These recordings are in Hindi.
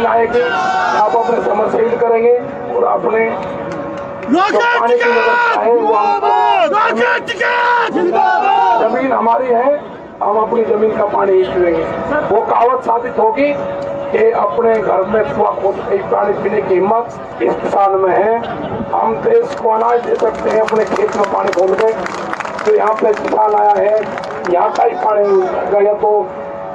मशीन आएगी, आप अपने समरसेल करेंगे और अपने पानी की व्यवस्था है जमीन हमारी है, हम अपनी जमीन का पानी ही पीएंगे। वो कहावत साबित होगी कि अपने घर में पानी पीने की हिम्मत इस किसान में है। हम देश को अनाज दे सकते हैं अपने खेत में पानी खोल के। तो यहाँ पे किसान आया है, यहाँ का ही पानी गया तो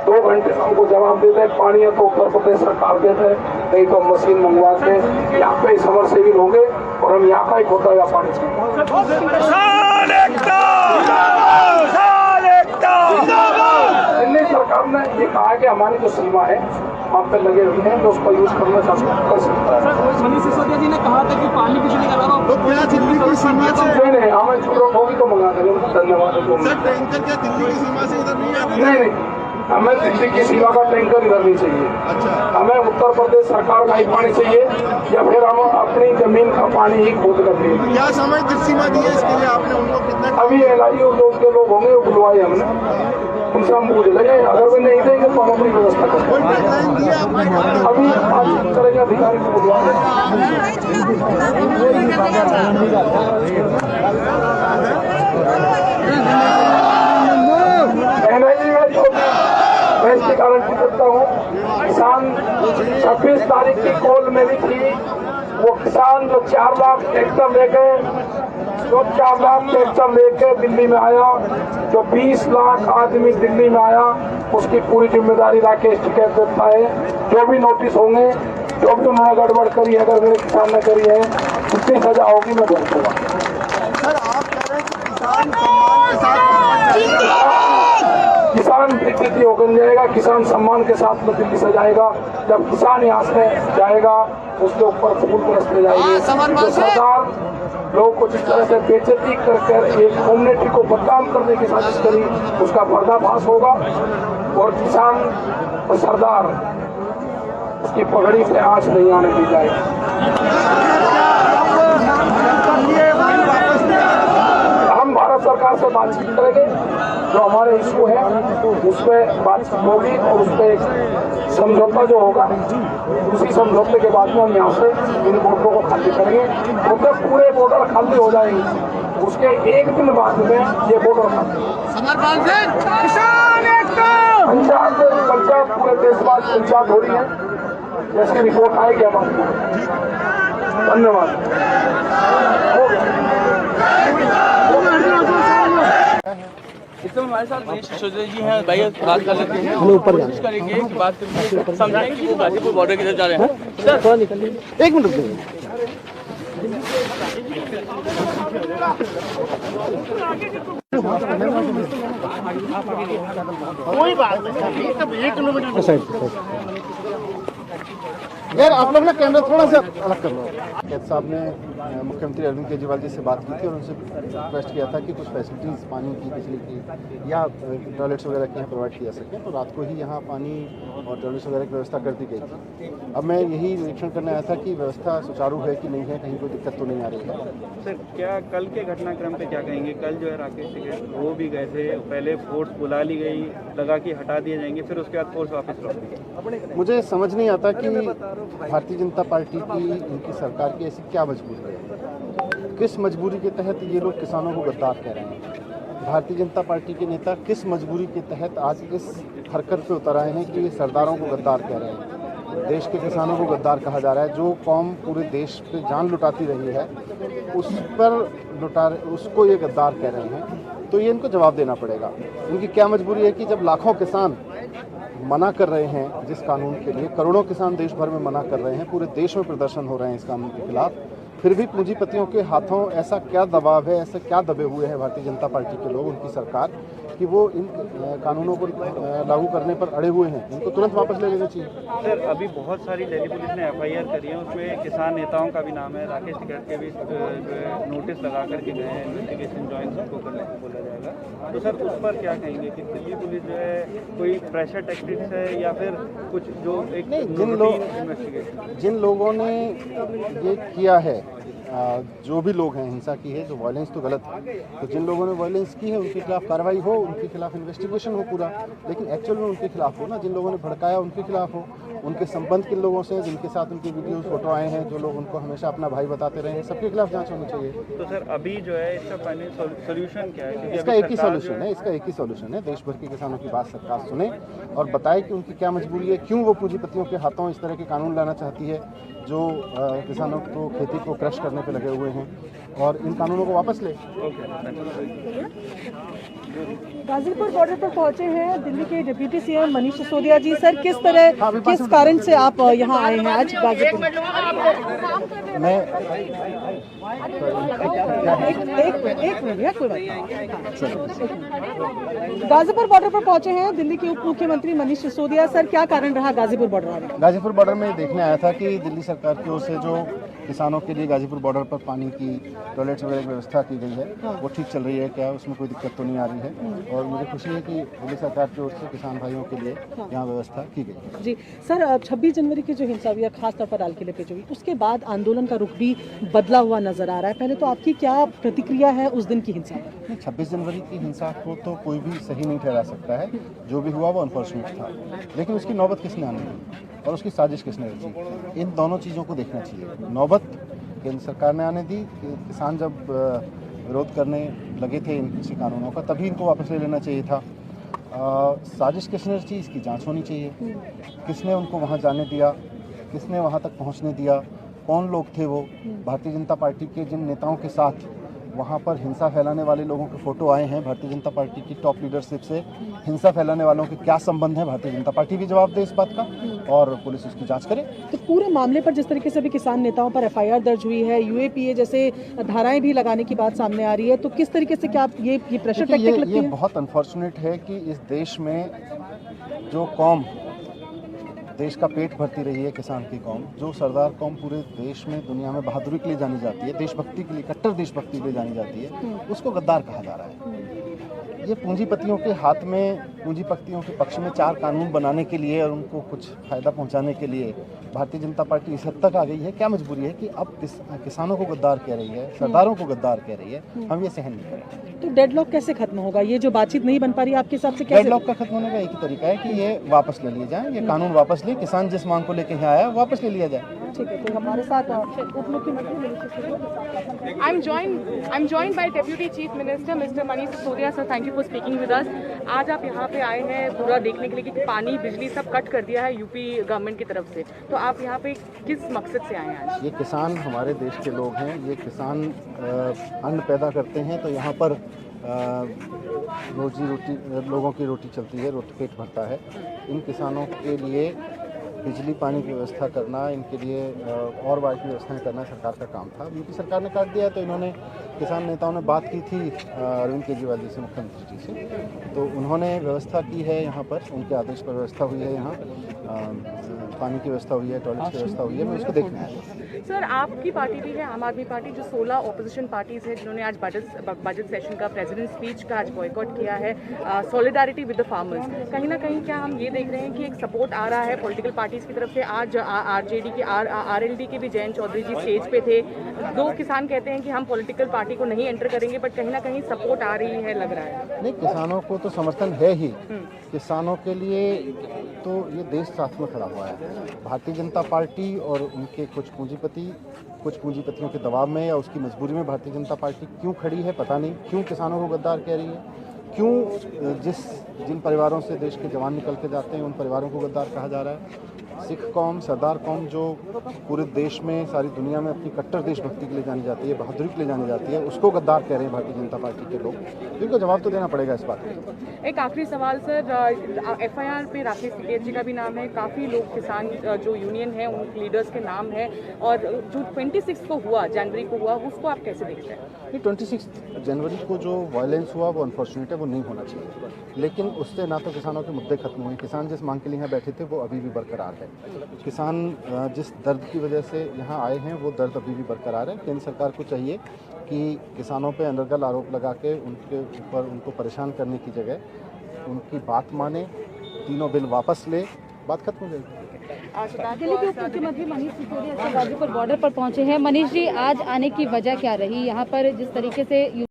2 घंटे हमको जवाब देते हैं, पानी है तो उत्तर प्रदेश सरकार देते हैं, नहीं तो मशीन मंगवा के यहाँ पे समरसेबल होंगे और हम यहाँ का ही खोता हुआ पानी। दिल्ली सरकार ने ये कहा है कि हमारी जो सीमा है हम पे लगे हुए हैं, तो उसका यूज करना कर सकता है। मनीष सिसोदिया जी ने कहा था कि पानी बिजली का अलावा नहीं, हमें जरूरत होगी तो मंगा देंगे। धन्यवाद। नहीं, हमें दिल्ली की सीमा का टैंकर इधर नहीं चाहिए। अच्छा, हमें उत्तर प्रदेश सरकार का ही पानी चाहिए या फिर हम अपनी जमीन का पानी ही खोद कर दें। क्या समय सीमा दी है इसके लिए आपने उनको कितना? अभी LIU के लोग होंगे, वो बुलवाए हमने, उनसे हम पूछ लेंगे। अगर वे नहीं देंगे तो हम अपनी व्यवस्था करेंगे। अभी बातचीत करेंगे, अधिकारी को बुलवा मैं इसकी गारंटी करता हूँ। किसान 26 तारीख की कॉल मेरी थी, वो किसान जो 4 लाख ट्रैक्टर लेके दिल्ली में आया, जो 20 लाख आदमी दिल्ली में आया, उसकी पूरी जिम्मेदारी राकेश टिकैत देता है। जो भी नोटिस होंगे, जो भी उन्होंने गड़बड़ करी है, अगर मेरे किसान ने करी है, जितनी सजा होगी मैं भुगतूंगा। सर, आप कह रहे हैं कि किसान सम्मान के साथ किसान बेइज्जती होकर जाएगा, किसान सम्मान के साथ में दिल्ली से जाएगा। जब किसान यहाँ से जाएगा उसके ऊपर फूल बरसते जाएंगे। तो सरकार लोगों को जिस तरह से बेइज्जती कर एक कम्युनिटी को बदनाम करने की साजिश करी, उसका पर्दाफाश होगा और किसान और सरदार उसकी पगड़ी पे आंच नहीं आने दी जाएगी। हम भारत सरकार से बातचीत करेंगे, जो हमारे इशू है उस पर बातचीत होगी और उस पर एक समझौता जो होगा, उसी समझौते के बाद में हम यहाँ से इन बॉर्डरों को खाली करेंगे। तो पूरे बॉर्डर खाली हो जाएंगे, उसके 1 दिन बाद में ये बॉर्डर खाली। पंचायत पूरे देशवाद पंचायत हो रही है, जैसी रिपोर्ट आएगी हम आपको। धन्यवाद। इसमें हमारे साथ मनीष सिसोदिया जी हैं, भाई बात कर लेते हैं, कोशिश करेंगे कि बात करके समझाएं कि वो गाजीपुर बॉर्डर की तरफ जा रहे हैं। सर थोड़ा निकलिए, 1 मिनट रुकिए। कोई बात नहीं, तब 1 किलोमीटर यार आप लोग ना कैमरा थोड़ा सा अलग कर लो। कैद साहब ने मुख्यमंत्री अरविंद केजरीवाल जी से बात की थी और उनसे रिक्वेस्ट किया था कि कुछ फैसिलिटीज़ पानी की, बिजली की या टॉयलेट्स वगैरह की यहाँ प्रोवाइड किया सकें। तो रात को ही यहाँ पानी और टॉयलेट्स वगैरह की व्यवस्था कर दी गई थी। अब मैं यही निरीक्षण करने आया था कि व्यवस्था सुचारू है कि नहीं है, कहीं कोई दिक्कत तो नहीं आ रही है। सर, क्या कल के घटनाक्रम पे क्या कहेंगे? कल जो है राकेश टिकैत वो भी गए थे, पहले फोर्स बुला ली गई, लगा कि हटा दिए जाएंगे, फिर उसके बाद फोर्स वापस लौट गई। मुझे समझ नहीं आता कि भारतीय जनता पार्टी की, इनकी सरकार की ऐसी क्या मजबूरी है, किस मजबूरी के तहत ये लोग किसानों को गद्दार कह रहे हैं। भारतीय जनता पार्टी के नेता किस मजबूरी के तहत आज इस हरकत पे उतर आए हैं कि ये सरदारों को गद्दार कह रहे हैं। देश के किसानों को गद्दार कहा जा रहा है। जो कौम पूरे देश पे जान लुटाती रही है उस पर उसको ये गद्दार कह रहे हैं, तो ये इनको जवाब देना पड़ेगा। इनकी क्या मजबूरी है कि जब लाखों किसान मना कर रहे हैं जिस कानून के लिए, करोड़ों किसान देश भर में मना कर रहे हैं, पूरे देश में प्रदर्शन हो रहे हैं इस कानून के खिलाफ, फिर भी पूंजीपतियों के हाथों ऐसा क्या दबाव है, ऐसे क्या दबे हुए हैं भारतीय जनता पार्टी के लोग, उनकी सरकार, कि वो इन कानूनों को लागू करने पर अड़े हुए हैं। इनको तुरंत वापस ले लेना चाहिए। सर, अभी बहुत सारी दिल्ली पुलिस ने FIR करी है, उसमें किसान नेताओं का भी नाम है, राकेश टिकैत के भी जो है नोटिस लगा करके गए हैं, इन्वेस्टिगेशन ज्वाइन सबको करने को बोला जाएगा। तो सर उस पर क्या कहेंगे कि दिल्ली पुलिस जो है कोई प्रेशर टैक्टिक्स है या फिर कुछ जो एक नहीं, जिन लोगों ने ये किया है जो भी लोग हैं हिंसा की है, जो वायलेंस तो गलत है, तो जिन लोगों ने वायलेंस की है उनके खिलाफ कार्रवाई हो, उनके खिलाफ इन्वेस्टिगेशन हो पूरा, लेकिन एक्चुअल में उनके खिलाफ हो ना, जिन लोगों ने भड़काया उनके खिलाफ हो, उनके संबंध किन लोगों से जिनके साथ उनके वीडियोस फोटो आए हैं, जो लोग उनको हमेशा अपना भाई बताते रहे हैं, सबके खिलाफ जांच होनी चाहिए। तो सर अभी जो है इसका फाइनल सोल्यूशन क्या है? क्योंकि इसका अभी एक ही सरकार सॉल्यूशन है, इसका एक ही सॉल्यूशन है, देश भर के किसानों की बात सरकार सुने और बताए कि उनकी क्या मजबूरी है, क्यों वो पूंजीपतियों के हाथों इस तरह के कानून लाना चाहती है जो किसानों को खेती को क्रश करने पे लगे हुए हैं, और इन कानूनों को वापस ले। गाजीपुर बॉर्डर पर पहुंचे हैं दिल्ली के डिप्टी सीएम मनीष सिसोदिया जी। सर किस कारण से आप यहाँ आए हैं आज गाजीपुर? मैं एक मिनट कोई बात। गाजीपुर बॉर्डर पर पहुंचे हैं दिल्ली के उप मुख्यमंत्री मनीष सिसोदिया। सर क्या कारण रहा गाजीपुर बॉर्डर आने का? गाजीपुर बॉर्डर में देखने आया था कि दिल्ली सरकार की ओर से जो किसानों के लिए गाजीपुर बॉर्डर पर पानी की टॉयलेट्स वगैरह की व्यवस्था की गई है वो ठीक चल रही है क्या, उसमें कोई दिक्कत तो नहीं आ रही है, और मुझे खुशी है कि दिल्ली सरकार की ओर से किसान भाइयों के लिए यहाँ व्यवस्था की गई है। जी सर, 26 जनवरी की जो हिंसा हुई है खासतौर पर लाल किले पे जो हुई, उसके बाद आंदोलन का रुख भी बदला हुआ नजर आ रहा है। पहले तो आपकी क्या प्रतिक्रिया है उस दिन की हिंसा पर? 26 जनवरी की हिंसा को तो कोई भी सही नहीं ठहरा सकता है, जो भी हुआ वो अनफॉर्चुनेट था, लेकिन उसकी नौबत किसने आनी दी और उसकी साजिश किसने रची, इन दोनों चीज़ों को देखना चाहिए। नौबत केंद्र सरकार ने आने दी, किसान जब विरोध करने लगे थे इन कृषि कानूनों का तभी इनको वापस ले लेना चाहिए था। साजिश किसने रची, इसकी जांच होनी चाहिए। किसने उनको वहां जाने दिया, किसने वहां तक पहुंचने दिया, कौन लोग थे वो? भारतीय जनता पार्टी के जिन नेताओं के साथ वहाँ पर हिंसा फैलाने वाले लोगों के फोटो आए हैं, भारतीय जनता पार्टी की टॉप लीडरशिप से हिंसा फैलाने वालों के क्या संबंध है, भारतीय जनता पार्टी भी जवाब दे इस बात का और पुलिस उसकी जांच करे। तो पूरे मामले पर जिस तरीके से भी किसान नेताओं पर एफआईआर दर्ज हुई है, यूएपीए जैसे धाराएं भी लगाने की बात सामने आ रही है, तो किस तरीके से क्या ये प्रेशर टैक्टिक लगती है? ये बहुत अनफॉर्चुनेट है कि इस देश में जो कौम देश का पेट भरती रही है, किसान की कौम, जो सरदार कौम पूरे देश में दुनिया में बहादुरी के लिए जानी जाती है, देशभक्ति के लिए, कट्टर देशभक्ति के लिए जानी जाती है, उसको गद्दार कहा जा रहा है। ये पूंजीपतियों के हाथ में, पूंजीपतियों के पक्ष में 4 कानून बनाने के लिए और उनको कुछ फायदा पहुंचाने के लिए भारतीय जनता पार्टी इस हद तक आ गई है। क्या मजबूरी है कि अब किसानों को गद्दार कह रही है, सरदारों को गद्दार कह रही है, हम ये सहन नहीं करेंगे। तो डेडलॉक कैसे खत्म होगा? ये जो बातचीत नहीं बन पा रही है आपके हिसाब से कैसे? डेडलॉक का खत्म होने का एक ही तरीका है कि ये वापस ले लिए जाए, ये कानून वापस ले, किसान जिस मांग को लेकर यहाँ आया वापस ले लिया जाए। ठीक है, तो हमारे साथ उप मुख्यमंत्री I'm joined by Deputy Chief Minister Mr. Manish Sisodia. Sir, thank you for speaking with us. आज आप यहाँ पे आए हैं पूरा देखने के लिए कि पानी बिजली सब कट कर दिया है यूपी गवर्नमेंट की तरफ से, तो आप यहाँ पे किस मकसद से आए हैं आज? ये किसान हमारे देश के लोग हैं, ये किसान अन्न पैदा करते हैं, तो यहाँ पर रोजी रोटी, लोगों की रोटी चलती है, रोटी पेट भरता है। इन किसानों के लिए बिजली पानी की व्यवस्था करना, इनके लिए और बाकी व्यवस्थाएं करना सरकार का काम था। यूपी सरकार ने काट दिया, तो इन्होंने किसान नेताओं ने बात की थी अरविंद केजरीवाल जी से, मुख्यमंत्री जी से, तो उन्होंने व्यवस्था की है यहाँ पर, उनके आदेश पर व्यवस्था हुई है, यहाँ पानी की व्यवस्था हुई है, टॉयलेट की व्यवस्था हुई है, मैं उसको देखने आया। सर, आपकी पार्टी भी है आम आदमी पार्टी, जो 16 ऑपोजिशन पार्टीज है जिन्होंने आज बजट सेशन का प्रेसिडेंट स्पीच का आज बॉयकॉट किया है, सॉलिडारिटी विद द फार्मर्स। कहीं ना कहीं क्या हम ये देख रहे हैं कि एक सपोर्ट आ रहा है पॉलिटिकल पार्टीज की तरफ से? आज आरजेडी के आरएलडी के भी जयंत चौधरी जी स्टेज पे थे। 2 किसान कहते हैं कि हम पॉलिटिकल पार्टी को नहीं एंटर करेंगे, बट कहीं ना कहीं सपोर्ट आ रही है, लग रहा है। नहीं, किसानों को तो समर्थन है ही, किसानों के लिए तो ये देश साथ में खड़ा हुआ है। भारतीय जनता पार्टी और उनके कुछ पूंजीपतियों के दबाव में या उसकी मजबूरी में भारतीय जनता पार्टी क्यों खड़ी है पता नहीं, क्यों किसानों को गद्दार कह रही है, क्यों जिन परिवारों से देश के जवान निकल के जाते हैं उन परिवारों को गद्दार कहा जा रहा है। सिख कौम, सरदार कौम जो पूरे देश में, सारी दुनिया में अपनी कट्टर देशभक्ति के लिए जानी जाती है, बहादुरी के लिए जानी जाती है, उसको गद्दार कह रहे हैं भारतीय जनता पार्टी के लोग, तो इनको जवाब तो देना पड़ेगा इस बात का। एक आखिरी सवाल सर, एफआईआर पे राकेश टिकैत जी का भी नाम है, काफ़ी लोग किसान जो यूनियन है उन लीडर्स के नाम है, और जो 26 को हुआ, जनवरी को हुआ, उसको आप कैसे देखते हैं? 26 जनवरी को जो वायलेंस हुआ वो अनफॉर्चुनेट है, वो नहीं होना चाहिए, लेकिन उससे ना तो किसानों के मुद्दे खत्म हुए। किसान जिस मांग के लिए यहाँ बैठे थे वो अभी भी बरकरार है। किसान जिस दर्द की वजह से यहाँ आए हैं वो दर्द अभी भी बरकरार है। केंद्र सरकार को चाहिए कि किसानों पे अनर्गल आरोप लगा के उनके ऊपर उनको परेशान करने की जगह उनकी बात माने, तीनों बिल वापस ले बात खत्म हो जाएगी। दिल्ली के उप मुख्यमंत्री मनीष सिसोदिया गाजीपुर बॉर्डर पर पहुंचे हैं। मनीष जी, आज आने की वजह क्या रही? यहाँ पर जिस तरीके से